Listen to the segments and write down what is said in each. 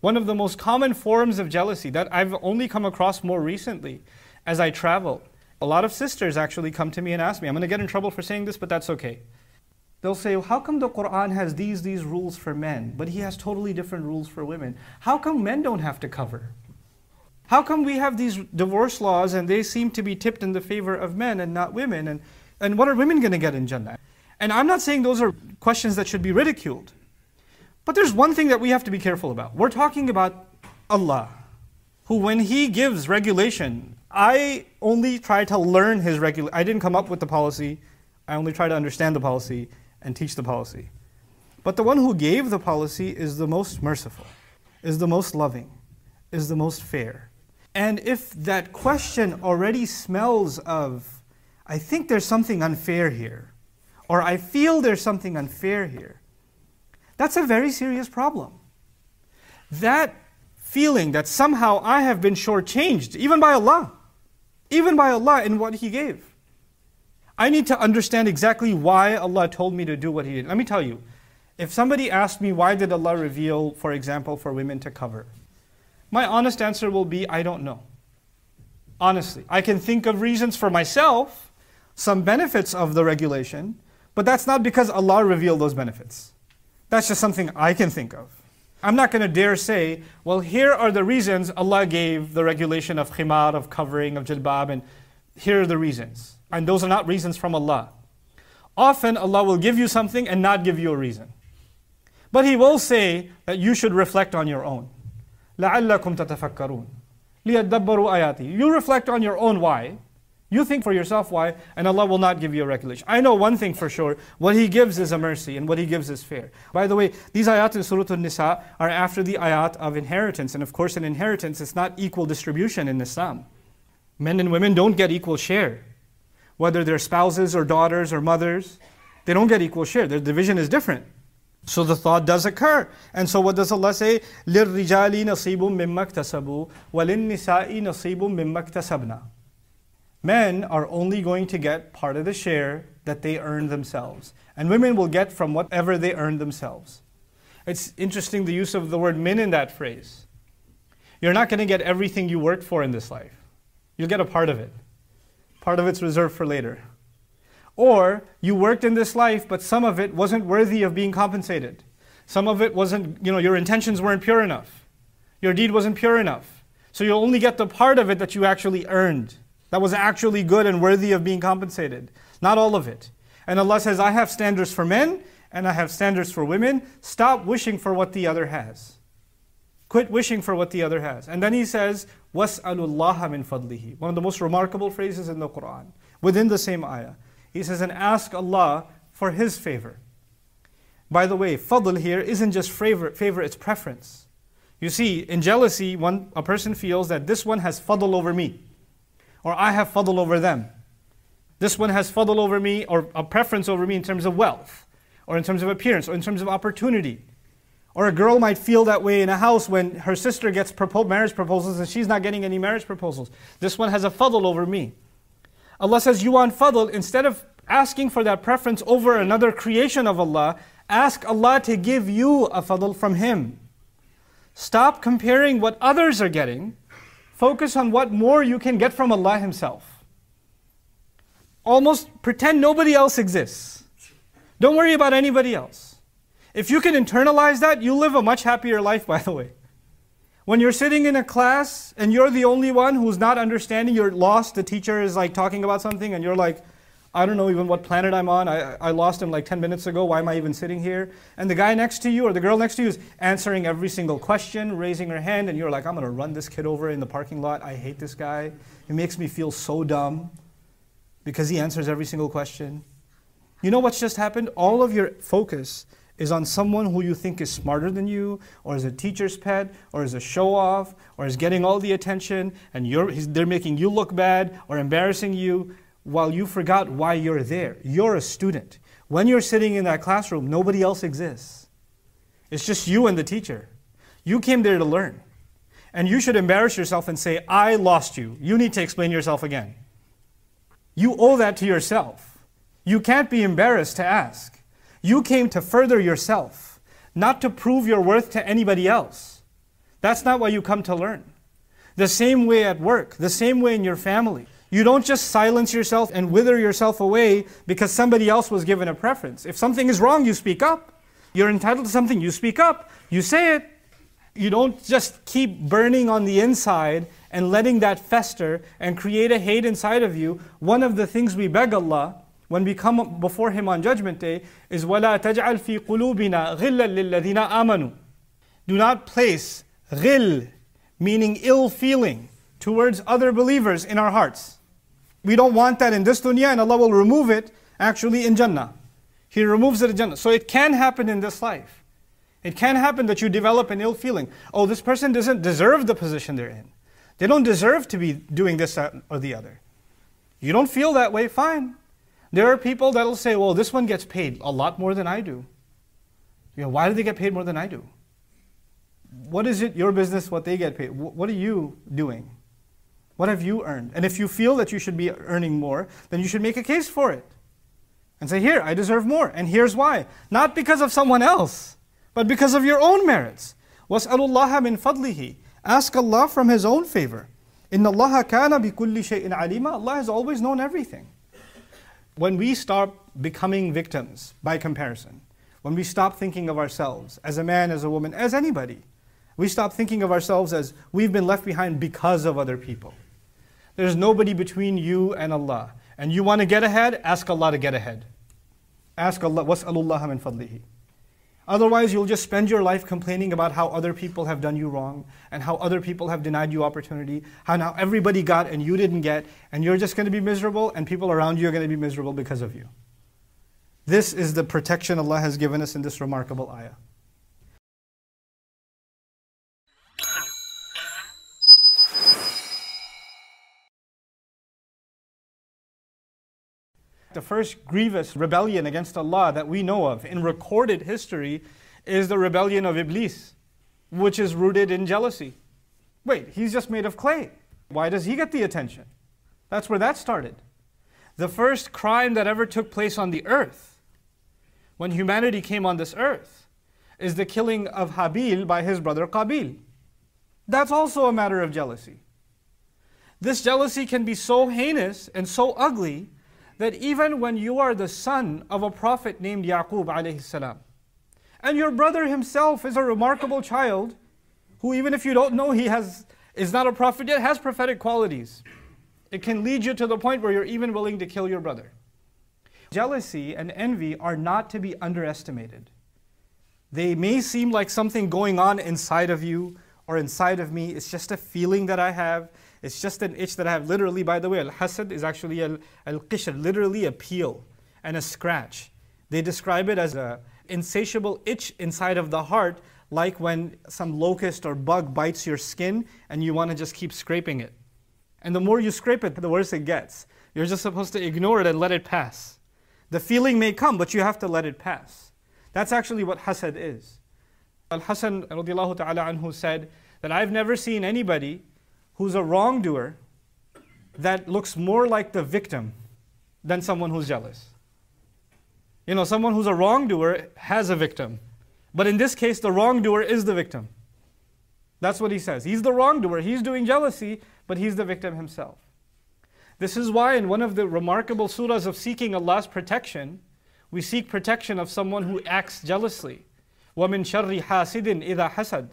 One of the most common forms of jealousy that I've only come across more recently as I travel. A lot of sisters actually come to me and ask me, I'm going to get in trouble for saying this, but that's okay. They'll say, how come the Quran has these rules for men, but he has totally different rules for women? How come men don't have to cover? How come we have these divorce laws and they seem to be tipped in the favor of men and not women? And what are women going to get in Jannah? And I'm not saying those are questions that should be ridiculed. But there's one thing that we have to be careful about. We're talking about Allah, who when He gives regulation, I only try to learn His regulation. I didn't come up with the policy. I only try to understand the policy and teach the policy. But the one who gave the policy is the most merciful, is the most loving, is the most fair. And if that question already smells of, I think there's something unfair here, or I feel there's something unfair here, that's a very serious problem. That feeling that somehow I have been shortchanged, even by Allah in what He gave. I need to understand exactly why Allah told me to do what He did. Let me tell you, if somebody asked me why did Allah reveal, for example, for women to cover, my honest answer will be, I don't know. Honestly, I can think of reasons for myself, some benefits of the regulation, but that's not because Allah revealed those benefits. That's just something I can think of. I'm not going to dare say, well, here are the reasons Allah gave the regulation of khimar, of covering, of jilbab, and here are the reasons. And those are not reasons from Allah. Often Allah will give you something and not give you a reason. But He will say that you should reflect on your own. لَعَلَّكُمْ تَتَفَكَّرُونَ لِيَدَّبَّرُوا آيَاتِي. You reflect on your own why. You think for yourself why, and Allah will not give you a regulation. I know one thing for sure, what He gives is a mercy, and what He gives is fair. By the way, these ayat in Surah An-Nisa are after the ayat of inheritance, and of course in inheritance it's not equal distribution in Islam. Men and women don't get equal share. Whether they're spouses or daughters or mothers, they don't get equal share. Their division is different. So the thought does occur. And so what does Allah say? لِلرِّجَالِ نَصِيبٌ مِّمَّا اكْتَسَبُوا وَلِلنِّسَاءِ نَصِيبٌ مِّمَّا اكْتَسَبْنَا. Men are only going to get part of the share that they earn themselves. And women will get from whatever they earn themselves. It's interesting the use of the word min in that phrase. You're not going to get everything you worked for in this life. You'll get a part of it. Part of it's reserved for later. Or you worked in this life, but some of it wasn't worthy of being compensated. Some of it wasn't, your intentions weren't pure enough. Your deed wasn't pure enough. So you'll only get the part of it that you actually earned. That was actually good and worthy of being compensated. Not all of it. And Allah says, I have standards for men and I have standards for women. Stop wishing for what the other has. Quit wishing for what the other has. And then He says, وَاسْأَلُوا اللَّهَ مِنْ فَضْلِهِ. One of the most remarkable phrases in the Quran. Within the same ayah. He says, and ask Allah for His favor. By the way, fadl here isn't just favor, it's preference. You see, in jealousy, a person feels that this one has fadl over me. Or I have fadl over them. This one has fadl over me, or a preference over me in terms of wealth, or in terms of appearance, or in terms of opportunity. Or a girl might feel that way in a house when her sister gets marriage proposals and she's not getting any marriage proposals. This one has a fadl over me. Allah says, you want fadl, instead of asking for that preference over another creation of Allah, ask Allah to give you a fadl from Him. Stop comparing what others are getting. Focus on what more you can get from Allah Himself. Almost pretend nobody else exists. Don't worry about anybody else. If you can internalize that, you'll live a much happier life, by the way. When you're sitting in a class and you're the only one who's not understanding, you're lost, the teacher is like talking about something and you're like, I don't know even what planet I'm on, I lost him like 10 minutes ago, why am I even sitting here? And the guy next to you or the girl next to you is answering every single question, raising her hand, and you're like, I'm going to run this kid over in the parking lot, I hate this guy. It makes me feel so dumb because he answers every single question. You know what's just happened? All of your focus is on someone who you think is smarter than you, or is a teacher's pet, or is a show-off, or is getting all the attention, and they're making you look bad or embarrassing you, while you forgot why you're there. You're a student. When you're sitting in that classroom, nobody else exists. It's just you and the teacher. You came there to learn. And you should embarrass yourself and say, I lost you. You need to explain yourself again. You owe that to yourself. You can't be embarrassed to ask. You came to further yourself, not to prove your worth to anybody else. That's not what you come to learn. The same way at work, the same way in your family. You don't just silence yourself and wither yourself away because somebody else was given a preference. If something is wrong, you speak up. You're entitled to something, you speak up. You say it. You don't just keep burning on the inside and letting that fester and create a hate inside of you. One of the things we beg Allah when we come before Him on Judgment Day is وَلَا تَجْعَلْ فِي قُلُوبِنَا غِلًّا لِلَّذِينَ آمَنُوا. Do not place ghil, meaning ill feeling, towards other believers in our hearts. We don't want that in this dunya, and Allah will remove it actually in Jannah. He removes it in Jannah. So it can happen in this life. It can happen that you develop an ill feeling. Oh, this person doesn't deserve the position they're in. They don't deserve to be doing this or the other. You don't feel that way, fine. There are people that will say, well, this one gets paid a lot more than I do. Why do they get paid more than I do? What is it your business what they get paid? What are you doing? What have you earned? And if you feel that you should be earning more, then you should make a case for it. And say, here, I deserve more. And here's why. Not because of someone else, but because of your own merits. وَاسْأَلُ اللَّهَ مِنْ فَضْلِهِ. Ask Allah from His own favor. إِنَّ اللَّهَ كَانَ بِكُلِّ شَيْءٍ عَلِيمًا. Allah has always known everything. When we stop becoming victims by comparison, when we stop thinking of ourselves as a man, as a woman, as anybody, we stop thinking of ourselves as we've been left behind because of other people. There's nobody between you and Allah. And you want to get ahead, ask Allah to get ahead. Ask Allah, وَاسْأَلُ اللَّهَ مِنْ فَضْلِهِ. Otherwise, you'll just spend your life complaining about how other people have done you wrong, and how other people have denied you opportunity, how now everybody got and you didn't get, and you're just going to be miserable, and people around you are going to be miserable because of you. This is the protection Allah has given us in this remarkable ayah. The first grievous rebellion against Allah that we know of in recorded history is the rebellion of Iblis, which is rooted in jealousy. Wait, he's just made of clay. Why does he get the attention? That's where that started. The first crime that ever took place on the earth, when humanity came on this earth, is the killing of Habil by his brother Qabil. That's also a matter of jealousy. This jealousy can be so heinous and so ugly that even when you are the son of a prophet named Yaqub alayhi salam, and your brother himself is a remarkable child, who even if you don't know is not a prophet yet, has prophetic qualities, it can lead you to the point where you're even willing to kill your brother. Jealousy and envy are not to be underestimated. They may seem like something going on inside of you or inside of me. It's just a feeling that I have. It's just an itch that I have. Literally, by the way, al-hasad is actually al-qishr, literally a peel and a scratch. They describe it as an insatiable itch inside of the heart, like when some locust or bug bites your skin and you want to just keep scraping it. And the more you scrape it, the worse it gets. You're just supposed to ignore it and let it pass. The feeling may come, but you have to let it pass. That's actually what hasad is. Al-Hasan radiallahu ta'ala anhu said that I've never seen anybody who's a wrongdoer that looks more like the victim than someone who's jealous. Someone who's a wrongdoer has a victim. But in this case, the wrongdoer is the victim. That's what he says. He's the wrongdoer. He's doing jealousy, but he's the victim himself. This is why in one of the remarkable surahs of seeking Allah's protection, we seek protection of someone who acts jealously. وَمِن شَرِّ حَاسِدٍ إِذَا حَسَدٍ.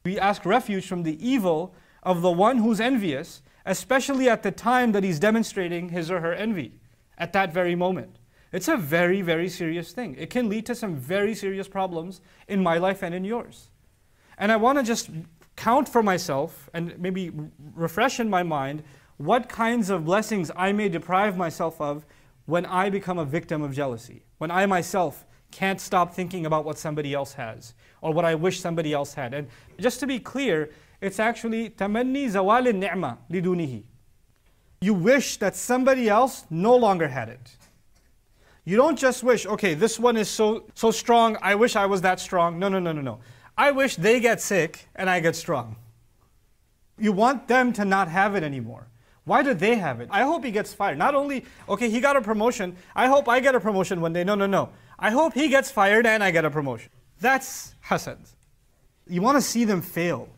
We ask refuge from the evil of the one who's envious, especially at the time that he's demonstrating his or her envy, at that very moment. It's a very, very serious thing. It can lead to some very serious problems in my life and in yours. And I want to just count for myself and maybe refresh in my mind what kinds of blessings I may deprive myself of when I become a victim of jealousy, when I myself can't stop thinking about what somebody else has or what I wish somebody else had. And just to be clear, it's actually tamanni zawal al-ni'ma lidunihi. You wish that somebody else no longer had it. You don't just wish, okay, this one is so strong, I wish I was that strong. No. I wish they get sick and I get strong. You want them to not have it anymore. Why do they have it? I hope he gets fired. Not only, okay, he got a promotion, I hope I get a promotion one day. No. I hope he gets fired and I get a promotion. That's hasad. You want to see them fail.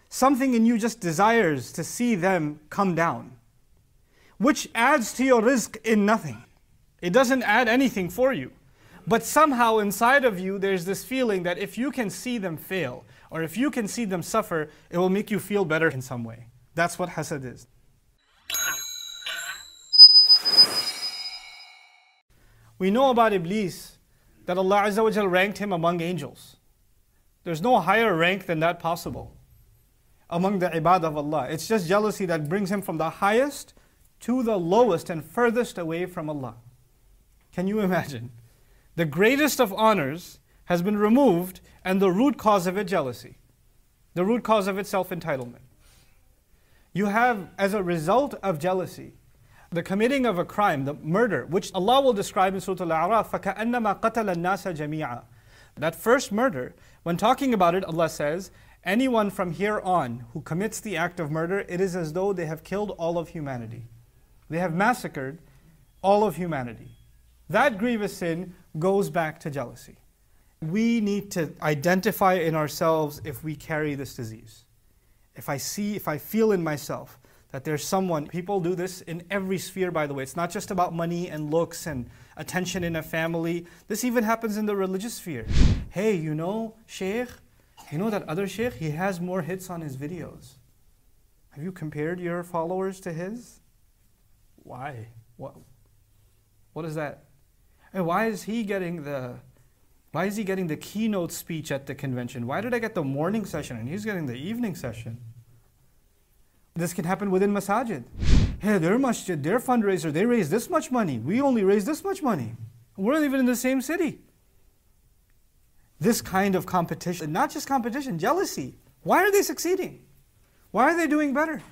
Something in you just desires to see them come down, which adds to your rizq in nothing. It doesn't add anything for you. But somehow inside of you, there's this feeling that if you can see them fail, or if you can see them suffer, it will make you feel better in some way. That's what hasad is. We know about Iblis that Allah Azza wa Jal ranked him among angels. There's no higher rank than that possible among the ibad of Allah. It's just jealousy that brings him from the highest to the lowest and furthest away from Allah. Can you imagine? The greatest of honors has been removed, and the root cause of it, jealousy. The root cause of it, self-entitlement. You have, as a result of jealousy, the committing of a crime, the murder, which Allah will describe in Surah Al-A'raf, فَكَأَنَّمَا قَتَلَ النَّاسَ جَمِيعًا. That first murder, when talking about it, Allah says, anyone from here on who commits the act of murder, it is as though they have killed all of humanity. They have massacred all of humanity. That grievous sin goes back to jealousy. We need to identify in ourselves if we carry this disease. If I feel in myself that there's someone, people do this in every sphere, by the way. It's not just about money and looks and attention in a family. This even happens in the religious sphere. Hey, you know, Sheikh, you know that other Sheikh, he has more hits on his videos. Have you compared your followers to his? Why? What is that? And why is he getting the keynote speech at the convention? Why did I get the morning session and he's getting the evening session? This can happen within masajid. Hey, their masjid, their fundraiser, they raise this much money. We only raise this much money. We're not even in the same city. This kind of competition, not just competition, jealousy. Why are they succeeding? Why are they doing better?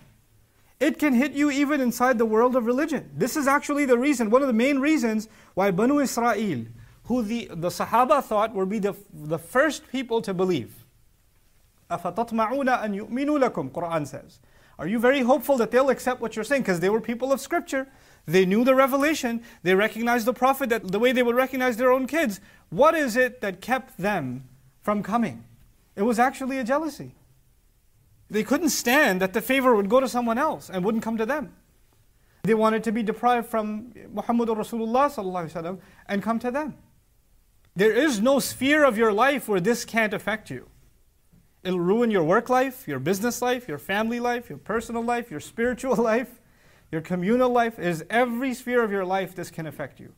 It can hit you even inside the world of religion. This is actually the reason, one of the main reasons why Banu Israel, who the Sahaba thought would be the first people to believe. أَفَتَطْمَعُونَ أَن يُؤْمِنُوا لَكُمْ, Quran says. Are you very hopeful that they'll accept what you're saying? Because they were people of scripture. They knew the revelation. They recognized the Prophet the way they would recognize their own kids. What is it that kept them from coming? It was actually a jealousy. They couldn't stand that the favor would go to someone else and wouldn't come to them. They wanted to be deprived from Muhammadur Rasulullah sallallahu alaihi wasallam and come to them. There is no sphere of your life where this can't affect you. It'll ruin your work life, your business life, your family life, your personal life, your spiritual life, your communal life. It is every sphere of your life this can affect you.